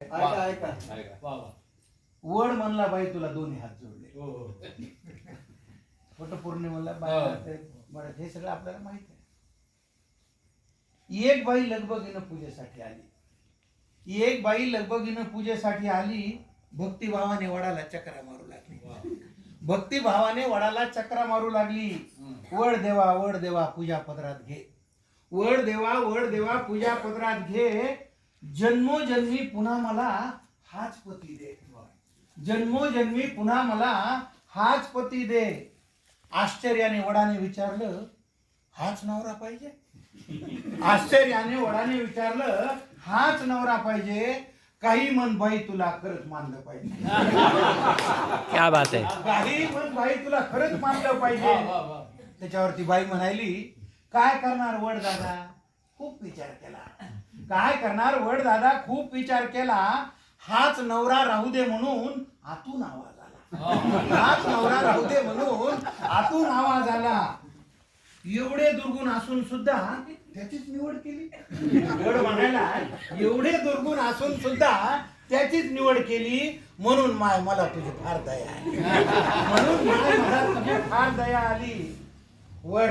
ऐका ऐका वड म्हणला बाई तुला दोन्ही हात जोडले. वटपौर्णिमेला बाई हे सगळं आपल्याला माहित आहे. एक बाई लगबगीनं पूजेसाठी आली. एक बाई लगबगीनं पूजेसाठी आली. भक्तिभावाने वडाला चक्रा मारू लागली. भक्तिभावाने वडाला चक्रा मारू लागली. वड देवा पूजा पदरात घे. वड देवा पूजा पदरात घे. जन्मोजन्मी पुन्हा मला हाच पती दे. जन्मोजन्मी पुन्हा मला हाच पती दे. आश्चर्याने वडाने विचारलं, हाच नवरा पाहिजे? आश्चर्याने वडाने विचारलं, हाच नवरा पाहिजे? काही मन बाई तुला खरंच मानलं पाहिजे. क्या बात आहे. काही मन बाई तुला खरंच मानलं पाहिजे. त्याच्यावरती बाई म्हणाली, काय करणार वड दादा? खूप विचार केला. काय करणार वड दादा? खूप विचार केला. हाच नवरा राहू दे म्हणून आतून आवाज आला. हाच नवरा राहू दे म्हणून आतून आवाज आला. एवढे दुर्गुण असून सुद्धा त्याचीच निवड केली. वड म्हणायला, एवढे दुर्गुण असून सुद्धा त्याचीच निवड केली. म्हणून माय मला तुझी फार दया आली. म्हणून माय मला तुझी फार दया आली. वड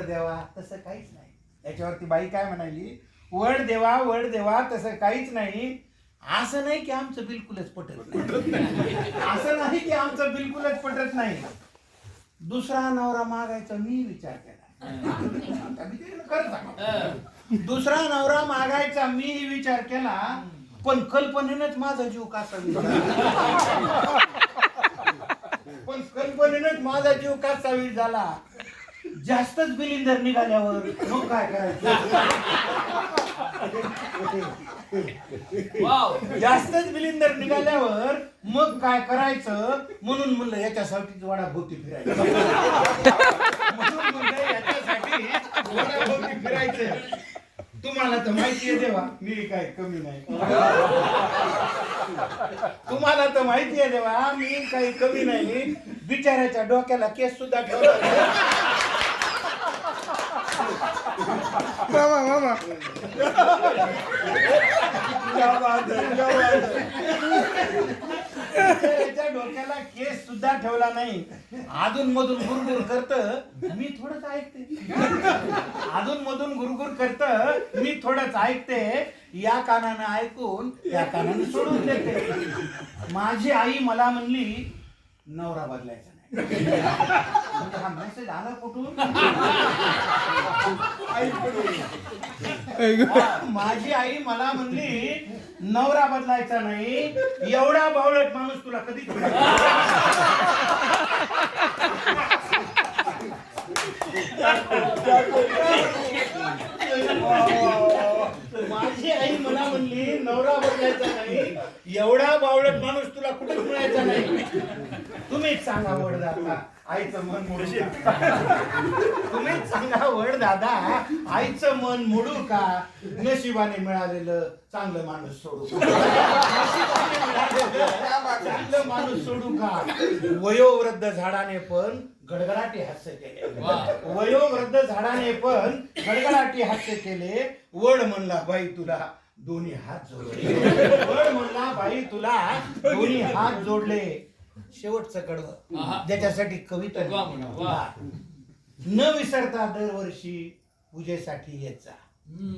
देवा तसं काहीच नाही. याच्यावरती बाई काय म्हणाली, वड देवा तसं काहीच नाही. असं नाही की आमचं बिलकुलच पटत नाही. असं नाही की आमचं बिलकुलच पटत नाही. दुसरा नवरा मागायचा मी विचार केला. दुसरा नवरा मागायचा मी विचार केला. पण कल्पनेनंच माझा जीव कासा पण कल्पनेनंच माझा जीव कासावीस झाला. जास्तच बिलिंदर निघाल्यावर मग काय करायचं? जास्तच बिलिंदर निघाल्यावर मग काय करायचं? म्हणून म्हणलं याच्यासाठी वडाभोवती फिरायचं. म्हणून म्हणलं याच्यासाठी वडाभोवती फिरायचं. तुम्हाला तर माहितीये देवा मी काय कमी नाही. तुम्हाला तर माहितीये देवा मी काही कमी नाही. बिचाऱ्याच्या डोक्याला केस सुद्धा ठेवला. मामा डोक्याला केस सुद्धा ठेवला नाही. अधून मधून गुरगुर करत मी थोडंच ऐकते. अधून मधून गुरगुर करत मी थोडंच ऐकते. या कानानं ऐकून या कानानं सोडून देते. माझी आई मला म्हणली, नवरा बदलायचा नाही. हा मेसेज आला कुठून? माझी आई मला म्हणली, नवरा बदलायचा नाही. एवढा बावळट माणूस तुला कधीच माझी आई मला म्हणली, नवरा बदलायचा नाही. एवढा बावळट माणूस तुला कुठेच मिळायचा नाही. तुम्हीच सांगा वड दादा आईचं मन मोडू का? तुम्हीच सांगा वड दादा आईचं मन मोडू का? नशिबाने मिळालेलं चांगलं माणूस सोडू चांगलं माणूस सोडू का? वयोवृद्ध झाडाने पण गडगडाटी हास्य केले. वयोवृद्ध झाडाने पण गडगडाटी हास्य केले. वड म्हणला बाई तुला दोन्ही हात जोडले. वड म्हणला बाई तुला दोन्ही हात जोडले. शेवटचं कडवं ज्याच्यासाठी कविता न विसरता दरवर्षी पूजेसाठी येत जा.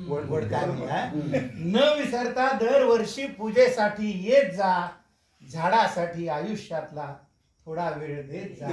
वड काय म्हणा, न विसरता दरवर्षी पूजेसाठी येत जा. झाडासाठी आयुष्यातला थोडा वेळ देत जा.